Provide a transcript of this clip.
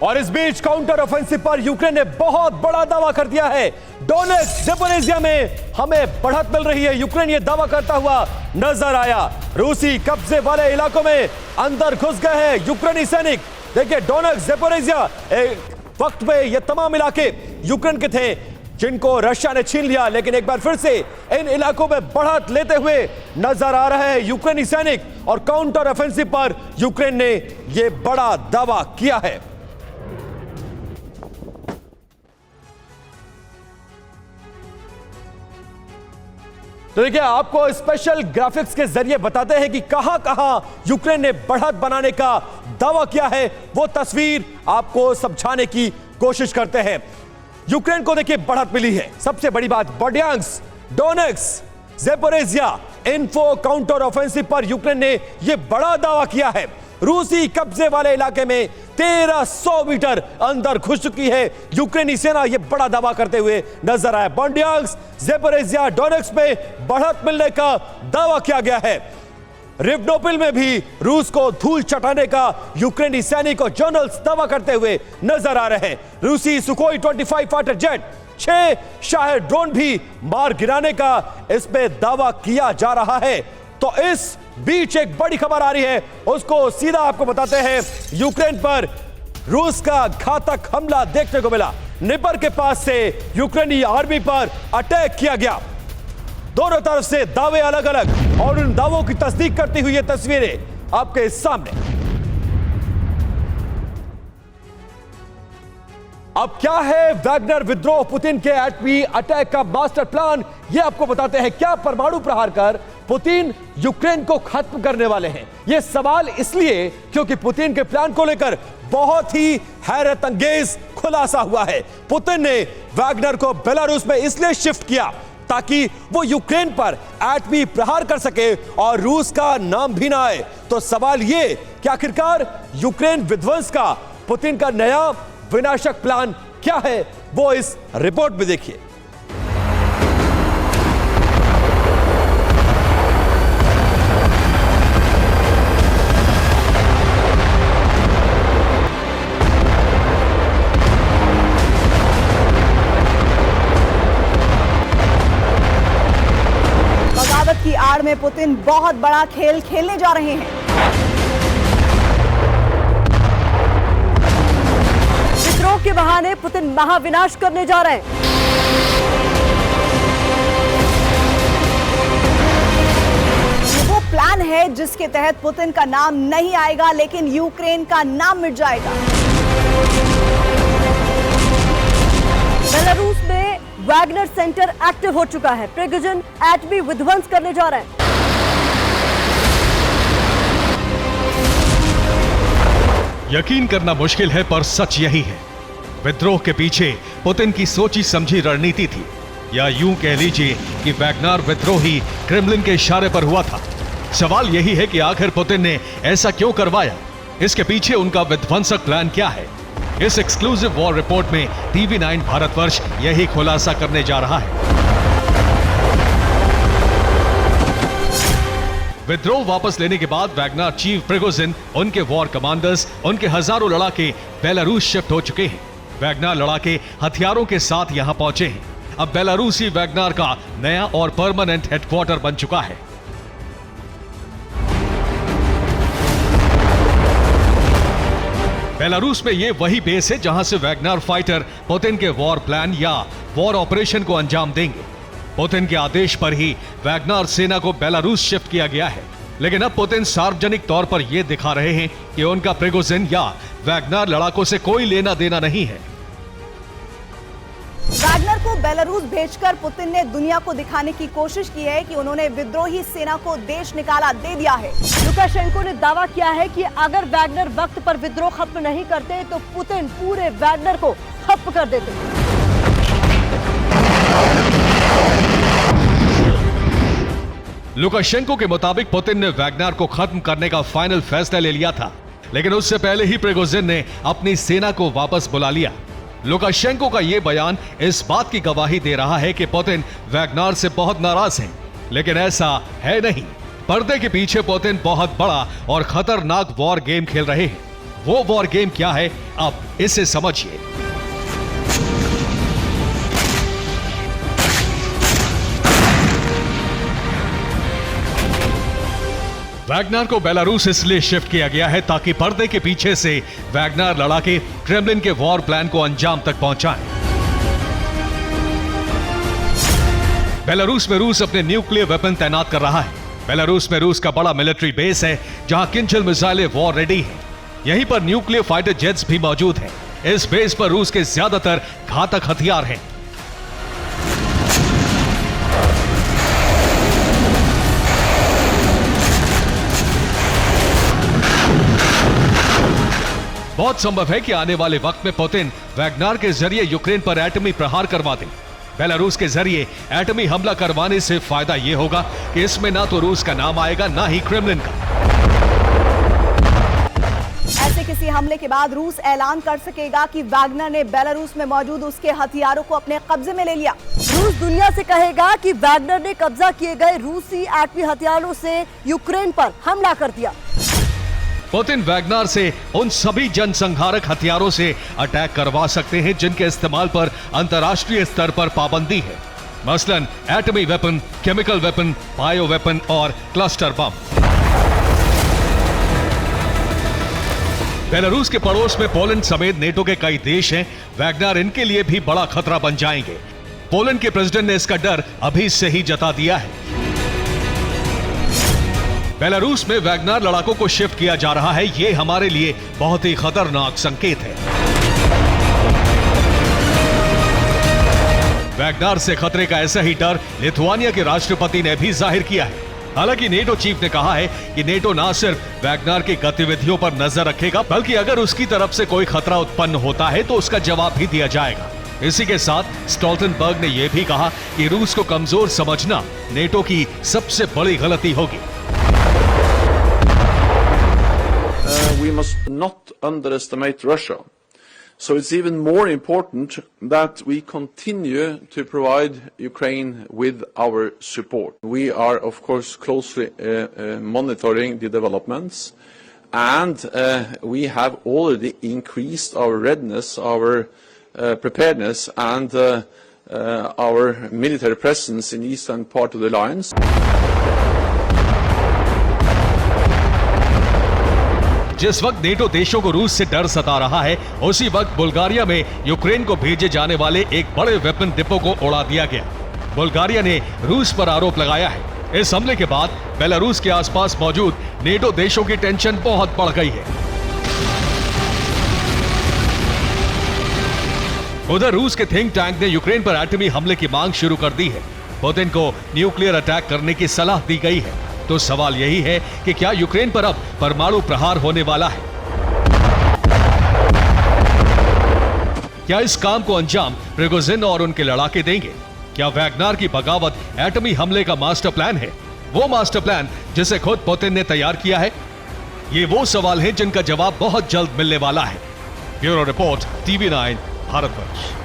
और इस बीच counter offensive पर यूक्रेन ने बहुत बड़ा दावा कर दिया है। डोनेट्स्क ज़ैपोरिज़िया में हमें बढ़त मिल रही है, यूक्रेन ये दावा करता हुआ नजर आया। रूसी कब्जे वाले इलाकों में अंदर घुस गए हैं यूक्रेनी सैनिक। देखिए डोनेट्स्क ज़ैपोरिज़िया एक वक्त में ये तमाम इलाके यूक्रेन के थे जिनको रशिया ने छीन लिया, लेकिन एक बार फिर से इन इलाकों में बढ़त लेते हुए नजर आ रहे हैं यूक्रेनी सैनिक और काउंटर ऑफेंसिव पर यूक्रेन ने यह बड़ा दावा किया है। तो देखिए आपको स्पेशल ग्राफिक्स के जरिए बताते हैं कि कहां कहां यूक्रेन ने बढ़त बनाने का दावा किया है, वो तस्वीर आपको समझाने की कोशिश करते हैं। यूक्रेन को देखिए बढ़त मिली है। सबसे बड़ी बात Berdyansk, Donetsk, Zaporizhzhia info counter offensive पर यूक्रेन ने यह बड़ा दावा किया है। रूसी कब्जे वाले इलाके में 1300 मीटर अंदर घुस चुकी है यूक्रेनी सेना, यह बड़ा दावा करते हुए नजर आया। बर्डियांस्क, ज़ैपोरिज़िया, डोनेट्स्क में बढ़त मिलने का दावा किया गया है। रिवनोपिल में भी रूस को धूल चटाने का यूक्रेनी सैनिक और जनरल्स दावा करते हुए नजर आ रहे हैं। रूसी Sukhoi 25 fighter jet, 6 Shah drone भी मार गिराने का इसमें दावा किया जा रहा है। तो इस बीच एक बड़ी खबर आ रही है, उसको सीधा आपको बताते हैं। यूक्रेन पर रूस का घातक हमला देखने को मिला। निपर के पास से यूक्रेनी आर्मी पर अटैक किया गया। दोनों तरफ से दावे अलग अलग और उन दावों की तस्दीक करती हुई ये तस्वीरें आपके सामने। अब क्या है वैगनर विद्रोह, पुतिन के एटमी अटैक का मास्टर प्लान, ये आपको बताते हैं। क्या परमाणु प्रहार कर पुतिन यूक्रेन को खत्म करने वाले हैं? यह सवाल इसलिए क्योंकि पुतिन के प्लान को लेकर बहुत ही हैरत अंगेज खुलासा हुआ है। पुतिन ने वैगनर को बेलारूस में इसलिए शिफ्ट किया ताकि वो यूक्रेन पर एटमी प्रहार कर सके और रूस का नाम भी ना आए। तो सवाल ये कि आखिरकार यूक्रेन विध्वंस का पुतिन का नया विनाशक प्लान क्या है, वो इस रिपोर्ट में देखिए। की आड़ में पुतिन बहुत बड़ा खेल खेलने जा रहे हैं। विद्रोह के बहाने पुतिन महाविनाश करने जा रहे हैं। वो प्लान है जिसके तहत पुतिन का नाम नहीं आएगा लेकिन यूक्रेन का नाम मिट जाएगा। बेलारूस में वैगनर सेंटर एक्टिव हो चुका है। प्रिगोजिन एटमी विध्वंस करने जा रहे हैं। यकीन करना मुश्किल है पर सच यही है। विद्रोह के पीछे पुतिन की सोची समझी रणनीति थी, या यूं कह लीजिए कि वैगनर विद्रोह ही क्रेमलिन के इशारे पर हुआ था। सवाल यही है कि आखिर पुतिन ने ऐसा क्यों करवाया? इसके पीछे उनका विध्वंसक प्लान क्या है? इस एक्सक्लूसिव वॉर रिपोर्ट में TV9 भारतवर्ष यही खुलासा करने जा रहा है। विद्रोह वापस लेने के बाद वैगनर चीफ प्रिगोजिन, उनके वॉर कमांडर्स, उनके हजारों लड़ाके बेलारूस शिफ्ट हो चुके हैं। वैगनर लड़ाके हथियारों के साथ यहां पहुंचे हैं। अब बेलारूस ही वैगनर का नया और परमानेंट हेडक्वार्टर बन चुका है। बेलारूस में यह वही बेस है जहां से वैगनर फाइटर पुतिन के वॉर प्लान या वॉर ऑपरेशन को अंजाम देंगे। पुतिन के आदेश पर ही वैगनर सेना को बेलारूस शिफ्ट किया गया है, लेकिन अब पुतिन सार्वजनिक तौर पर यह दिखा रहे हैं कि उनका प्रिगोजिन या वैगनर लड़ाकों से कोई लेना देना नहीं है। वैगनर को बेलारूस भेजकर पुतिन ने दुनिया को दिखाने की कोशिश की है कि उन्होंने विद्रोही सेना को देश निकाला दे दिया है। लुकाशेंको ने दावा किया है कि अगर वैगनर वक्त पर विद्रोह खत्म नहीं करते तो पुतिन पूरे वैगनर को खत्म कर देते। लुकाशेंको के मुताबिक पुतिन ने वैगनर को खत्म करने का फाइनल फैसला ले लिया था, लेकिन उससे पहले ही प्रिगोजिन ने अपनी सेना को वापस बुला लिया। लुकाशेंको का यह बयान इस बात की गवाही दे रहा है कि पुतिन वैगनर से बहुत नाराज हैं, लेकिन ऐसा है नहीं। पर्दे के पीछे पुतिन बहुत बड़ा और खतरनाक वॉर गेम खेल रहे हैं। वो वॉर गेम क्या है, अब इसे समझिए। वैगनर को बेलारूस इसलिए शिफ्ट किया गया है ताकि पर्दे के पीछे से वैगनर लड़ाके क्रेमलिन के वॉर प्लान को अंजाम तक पहुंचाएं। बेलारूस में रूस अपने न्यूक्लियर वेपन तैनात कर रहा है। बेलारूस में रूस का बड़ा मिलिट्री बेस है जहां किंजल मिसाइलें वॉर रेडी हैं। यहीं पर न्यूक्लियर फाइटर जेट्स भी मौजूद हैं। इस बेस पर रूस के ज्यादातर घातक हथियार हैं। बहुत संभव है कि आने वाले वक्त में पुतिन वैगनर के जरिए यूक्रेन पर एटमी प्रहार करवा दें। बेलारूस के जरिए एटमी हमला करवाने से फायदा यह होगा कि इसमें ना तो रूस का नाम आएगा ना ही क्रेमलिन का। ऐसे किसी हमले के बाद रूस ऐलान कर सकेगा कि वैगनर ने बेलारूस में मौजूद उसके हथियारों को अपने कब्जे में ले लिया। रूस दुनिया से कहेगा कि वैगनर ने कब्जा किए गए रूसी एटमी हथियारों से यूक्रेन पर हमला कर दिया। पुतिन वैगनर से उन सभी जनसंहारक हथियारों से अटैक करवा सकते हैं जिनके इस्तेमाल पर अंतर्राष्ट्रीय स्तर पर पाबंदी है, मसलन एटमी weapon, chemical weapon, bio weapon और क्लस्टर बम। बेलारूस के पड़ोस में पोलैंड समेत नेटो के कई देश हैं। वैगनर इनके लिए भी बड़ा खतरा बन जाएंगे। पोलैंड के प्रेसिडेंट ने इसका डर अभी से ही जता दिया है। बेलारूस में वैगनर लड़ाकों को शिफ्ट किया जा रहा है, यह हमारे लिए बहुत ही खतरनाक संकेत है। वैगनर से खतरे का ऐसा ही डर लिथुआनिया के राष्ट्रपति ने भी जाहिर किया है। हालांकि नेटो चीफ ने कहा है कि नेटो ना सिर्फ वैगनर की गतिविधियों पर नजर रखेगा, बल्कि अगर उसकी तरफ से कोई खतरा उत्पन्न होता है तो उसका जवाब भी दिया जाएगा। इसी के साथ स्टोल्टनबर्ग ने यह भी कहा कि रूस को कमजोर समझना नेटो की सबसे बड़ी गलती होगी। We must not underestimate Russia. So it's even more important that we continue to provide Ukraine with our support. We are, of course, closely monitoring the developments, and we have already increased our readiness, our preparedness, and our military presence in the eastern part of the alliance. जिस वक्त NATO देशों को रूस से डर सता रहा है, उसी वक्त बुल्गारिया में यूक्रेन को भेजे जाने वाले एक बड़े वेपन डिपो को उड़ा दिया गया। बुल्गारिया ने रूस पर आरोप लगाया है। इस हमले के बाद बेलारूस के आसपास मौजूद नेटो देशों की टेंशन बहुत बढ़ गई है। उधर रूस के थिंक टैंक ने यूक्रेन पर एटमी हमले की मांग शुरू कर दी है। पुतिन को न्यूक्लियर अटैक करने की सलाह दी गई है। तो सवाल यही है कि क्या यूक्रेन पर अब परमाणु प्रहार होने वाला है? क्या इस काम को अंजाम प्रिगोजिन और उनके लड़ाके देंगे? क्या वैगनर की बगावत एटमी हमले का मास्टर प्लान है, वो मास्टर प्लान जिसे खुद पुतिन ने तैयार किया है? ये वो सवाल हैं जिनका जवाब बहुत जल्द मिलने वाला है। Bureau report, TV9, Bharatvarsh.